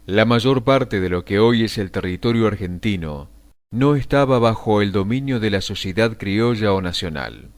La mayor parte de lo que hoy es el territorio argentino no estaba bajo el dominio de la sociedad criolla o nacional.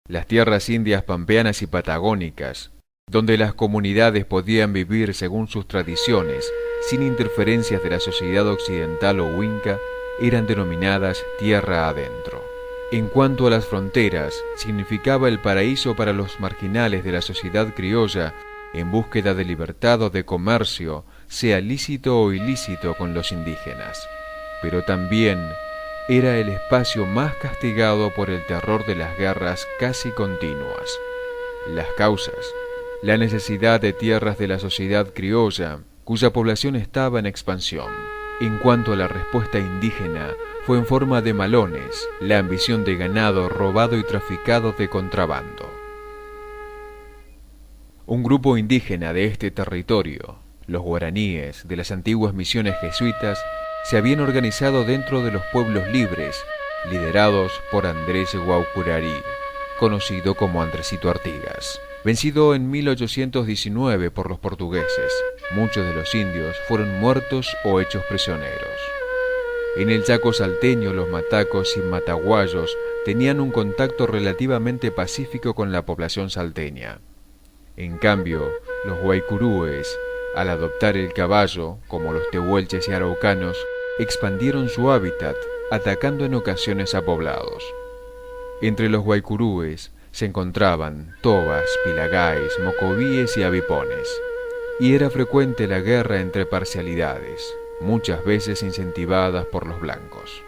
Las tierras indias pampeanas y patagónicas, donde las comunidades podían vivir según sus tradiciones, sin interferencias de la sociedad occidental o huinca, eran denominadas tierra adentro. En cuanto a las fronteras, significaba el paraíso para los marginales de la sociedad criolla en búsqueda de libertad o de comercio, sea lícito o ilícito con los indígenas. Pero también era el espacio más castigado por el terror de las guerras casi continuas. Las causas: la necesidad de tierras de la sociedad criolla, cuya población estaba en expansión. En cuanto a la respuesta indígena, fue en forma de malones, la ambición de ganado robado y traficado de contrabando. Un grupo indígena de este territorio, los guaraníes de las antiguas misiones jesuitas, se habían organizado dentro de los pueblos libres, liderados por Andrés Guaucurarí, conocido como Andresito Artigas. Vencido en 1819 por los portugueses, muchos de los indios fueron muertos o hechos prisioneros. En el Chaco salteño, los matacos y mataguayos tenían un contacto relativamente pacífico con la población salteña. En cambio, los guaycurúes, al adoptar el caballo, como los tehuelches y araucanos, expandieron su hábitat, atacando en ocasiones a poblados. Entre los guaycurúes se encontraban tobas, pilagais, mocovíes y avipones, y era frecuente la guerra entre parcialidades, muchas veces incentivadas por los blancos.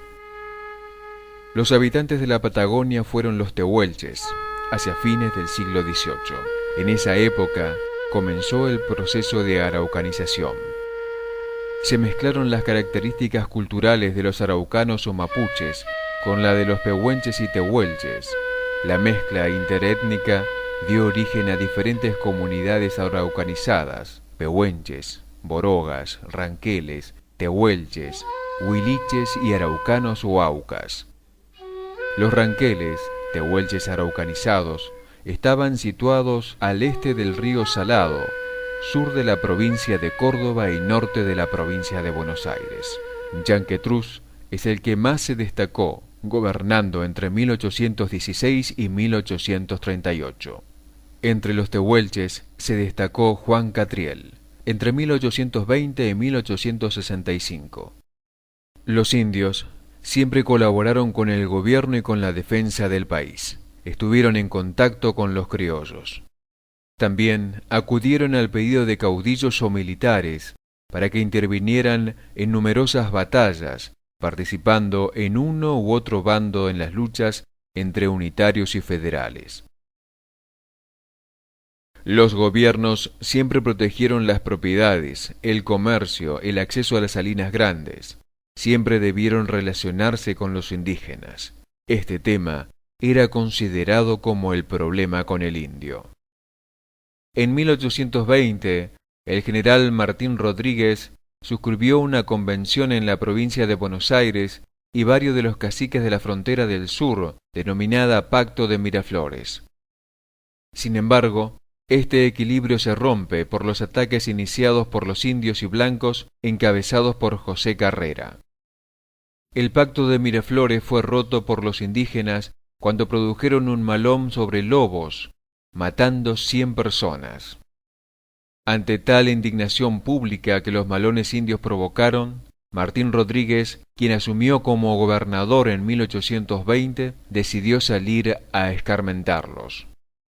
Los habitantes de la Patagonia fueron los tehuelches, hacia fines del siglo XVIII. En esa época comenzó el proceso de araucanización. Se mezclaron las características culturales de los araucanos o mapuches con la de los pehuenches y tehuelches. La mezcla interétnica dio origen a diferentes comunidades araucanizadas: pehuenches, borogas, ranqueles, tehuelches, huiliches y araucanos o aucas. Los ranqueles, tehuelches araucanizados, estaban situados al este del río Salado, sur de la provincia de Córdoba y norte de la provincia de Buenos Aires. Yanquetruz es el que más se destacó, gobernando entre 1816 y 1838. Entre los tehuelches se destacó Juan Catriel, entre 1820 y 1865. Los indios siempre colaboraron con el gobierno y con la defensa del país. Estuvieron en contacto con los criollos. También acudieron al pedido de caudillos o militares para que intervinieran en numerosas batallas, participando en uno u otro bando en las luchas entre unitarios y federales. Los gobiernos siempre protegieron las propiedades, el comercio, el acceso a las salinas grandes. Siempre debieron relacionarse con los indígenas. Este tema era considerado como el problema con el indio. En 1820, el general Martín Rodríguez suscribió una convención en la provincia de Buenos Aires y varios de los caciques de la frontera del sur, denominada Pacto de Miraflores. Sin embargo, este equilibrio se rompe por los ataques iniciados por los indios y blancos encabezados por José Carrera. El Pacto de Miraflores fue roto por los indígenas cuando produjeron un malón sobre lobos, matando 100 personas. Ante tal indignación pública que los malones indios provocaron, Martín Rodríguez, quien asumió como gobernador en 1820, decidió salir a escarmentarlos,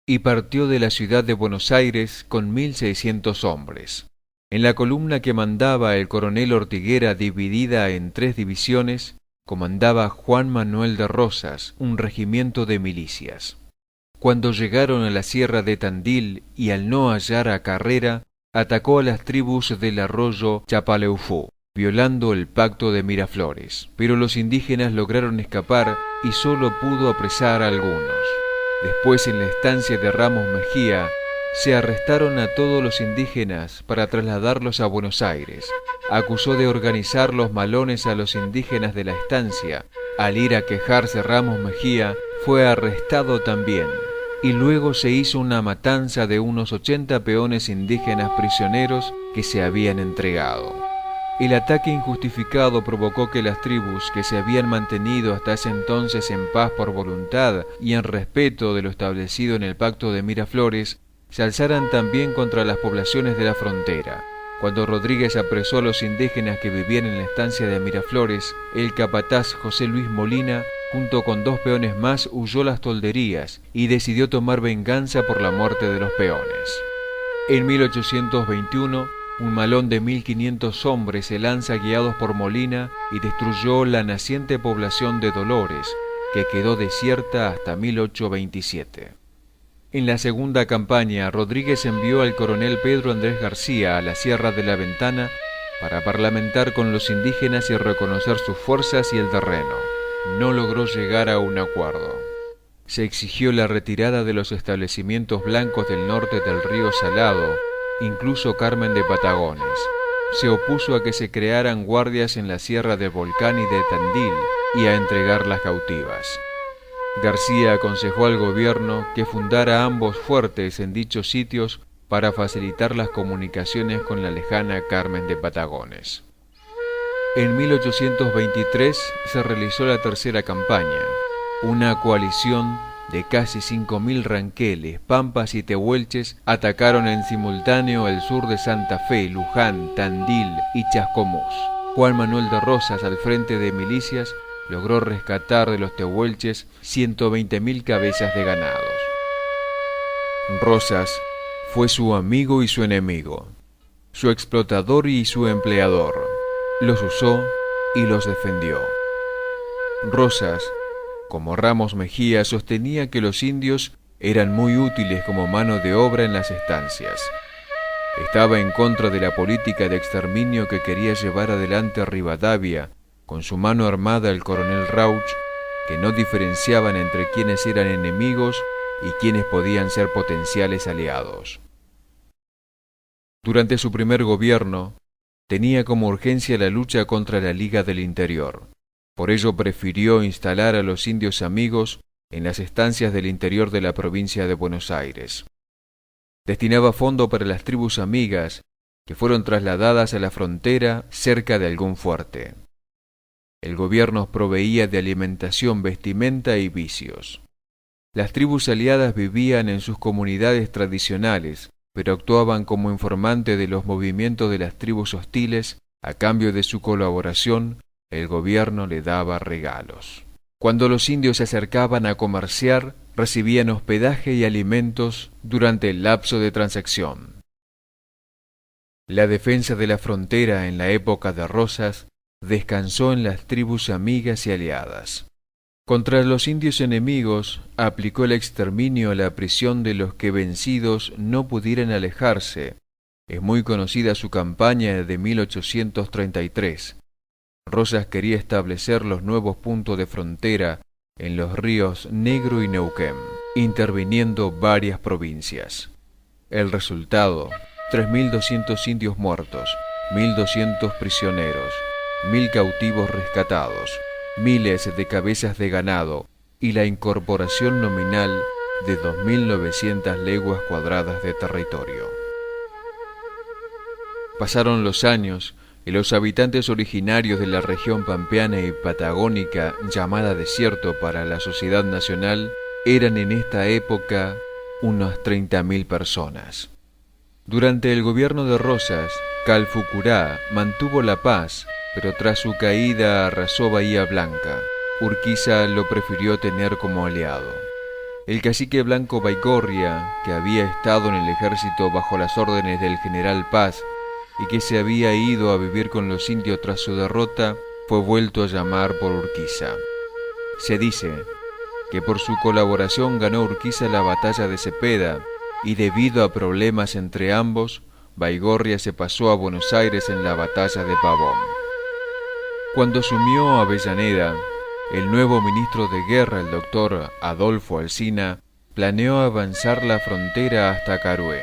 y partió de la ciudad de Buenos Aires con 1.600 hombres. En la columna que mandaba el coronel Ortiguera, dividida en 3 divisiones, comandaba Juan Manuel de Rosas, un regimiento de milicias. Cuando llegaron a la sierra de Tandil y al no hallar a Carrera, atacó a las tribus del arroyo Chapaleufú, violando el Pacto de Miraflores. Pero los indígenas lograron escapar y solo pudo apresar a algunos. Después, en la estancia de Ramos Mejía, se arrestaron a todos los indígenas para trasladarlos a Buenos Aires. Acusó de organizar los malones a los indígenas de la estancia. Al ir a quejarse Ramos Mejía, fue arrestado también. Y luego se hizo una matanza de unos 80 peones indígenas prisioneros que se habían entregado. El ataque injustificado provocó que las tribus que se habían mantenido hasta ese entonces en paz por voluntad y en respeto de lo establecido en el Pacto de Miraflores, se alzaran también contra las poblaciones de la frontera. Cuando Rodríguez apresó a los indígenas que vivían en la estancia de Miraflores, el capataz José Luis Molina, junto con 2 peones más, huyó a las tolderías y decidió tomar venganza por la muerte de los peones. En 1821, un malón de 1.500 hombres se lanza guiados por Molina y destruyó la naciente población de Dolores, que quedó desierta hasta 1827. En la segunda campaña, Rodríguez envió al coronel Pedro Andrés García a la Sierra de la Ventana para parlamentar con los indígenas y reconocer sus fuerzas y el terreno. No logró llegar a un acuerdo. Se exigió la retirada de los establecimientos blancos del norte del río Salado, incluso Carmen de Patagones. Se opuso a que se crearan guardias en la Sierra del Volcán y de Tandil y a entregar las cautivas. García aconsejó al gobierno que fundara ambos fuertes en dichos sitios para facilitar las comunicaciones con la lejana Carmen de Patagones. En 1823 se realizó la tercera campaña. Una coalición de casi 5.000 ranqueles, pampas y tehuelches atacaron en simultáneo el sur de Santa Fe, Luján, Tandil y Chascomús. Juan Manuel de Rosas, al frente de milicias, logró rescatar de los tehuelches 120.000 cabezas de ganados. Rosas fue su amigo y su enemigo, su explotador y su empleador. Los usó y los defendió. Rosas, como Ramos Mejía, sostenía que los indios eran muy útiles como mano de obra en las estancias. Estaba en contra de la política de exterminio que quería llevar adelante Rivadavia, con su mano armada el coronel Rauch, que no diferenciaban entre quienes eran enemigos y quienes podían ser potenciales aliados. Durante su primer gobierno, tenía como urgencia la lucha contra la Liga del Interior. Por ello prefirió instalar a los indios amigos en las estancias del interior de la provincia de Buenos Aires. Destinaba fondo para las tribus amigas que fueron trasladadas a la frontera cerca de algún fuerte. El gobierno proveía de alimentación, vestimenta y vicios. Las tribus aliadas vivían en sus comunidades tradicionales, pero actuaban como informantes de los movimientos de las tribus hostiles. A cambio de su colaboración, el gobierno le daba regalos. Cuando los indios se acercaban a comerciar, recibían hospedaje y alimentos durante el lapso de transacción. La defensa de la frontera en la época de Rosas descansó en las tribus amigas y aliadas. Contra los indios enemigos aplicó el exterminio a la prisión de los que vencidos no pudieran alejarse. Es muy conocida su campaña de 1833. Rosas quería establecer los nuevos puntos de frontera en los ríos Negro y Neuquén, interviniendo varias provincias. El resultado: 3.200 indios muertos, 1.200 prisioneros, 1.000 cautivos rescatados, miles de cabezas de ganado y la incorporación nominal de 2.900 leguas cuadradas de territorio. Pasaron los años y los habitantes originarios de la región pampeana y patagónica, llamada desierto para la sociedad nacional, eran en esta época unas 30.000 personas. Durante el gobierno de Rosas, Calfucurá mantuvo la paz, pero tras su caída arrasó Bahía Blanca. Urquiza lo prefirió tener como aliado. El cacique Blanco Baigorria, que había estado en el ejército bajo las órdenes del general Paz y que se había ido a vivir con los indios tras su derrota, fue vuelto a llamar por Urquiza. Se dice que por su colaboración ganó Urquiza la batalla de Cepeda, y debido a problemas entre ambos, Baigorria se pasó a Buenos Aires en la batalla de Pavón. Cuando asumió Avellaneda, el nuevo ministro de Guerra, el doctor Adolfo Alsina, planeó avanzar la frontera hasta Carué.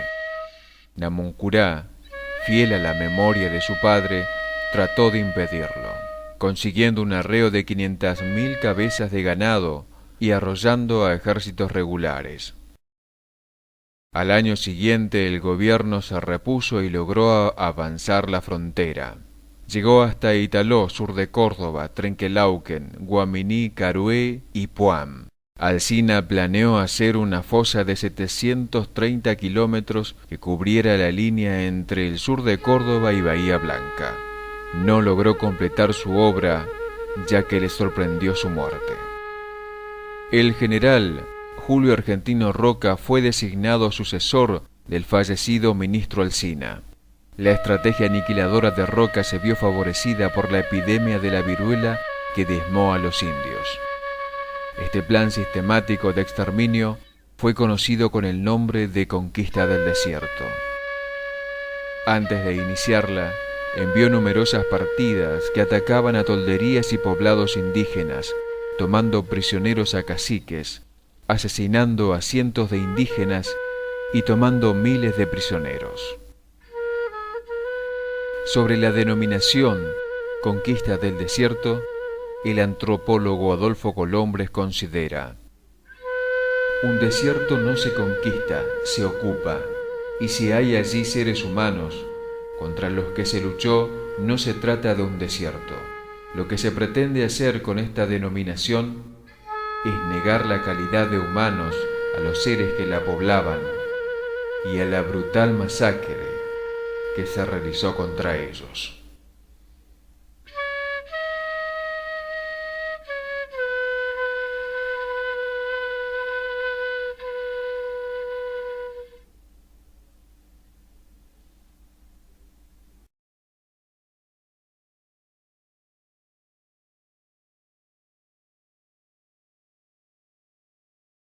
Namuncurá, fiel a la memoria de su padre, trató de impedirlo, consiguiendo un arreo de 500.000 cabezas de ganado y arrollando a ejércitos regulares. Al año siguiente el gobierno se repuso y logró avanzar la frontera. Llegó hasta Italó, sur de Córdoba, Trenquelauquen, Guaminí, Carué y Puam. Alsina planeó hacer una fosa de 730 kilómetros que cubriera la línea entre el sur de Córdoba y Bahía Blanca. No logró completar su obra, ya que le sorprendió su muerte. El general Julio Argentino Roca fue designado sucesor del fallecido ministro Alsina. La estrategia aniquiladora de Roca se vio favorecida por la epidemia de la viruela que diezmó a los indios. Este plan sistemático de exterminio fue conocido con el nombre de Conquista del Desierto. Antes de iniciarla, envió numerosas partidas que atacaban a tolderías y poblados indígenas, tomando prisioneros a caciques, asesinando a cientos de indígenas y tomando miles de prisioneros. Sobre la denominación Conquista del Desierto, el antropólogo Adolfo Colombres considera: un desierto no se conquista, se ocupa, y si hay allí seres humanos contra los que se luchó, no se trata de un desierto. Lo que se pretende hacer con esta denominación es negar la calidad de humanos a los seres que la poblaban y a la brutal masacre que se realizó contra ellos.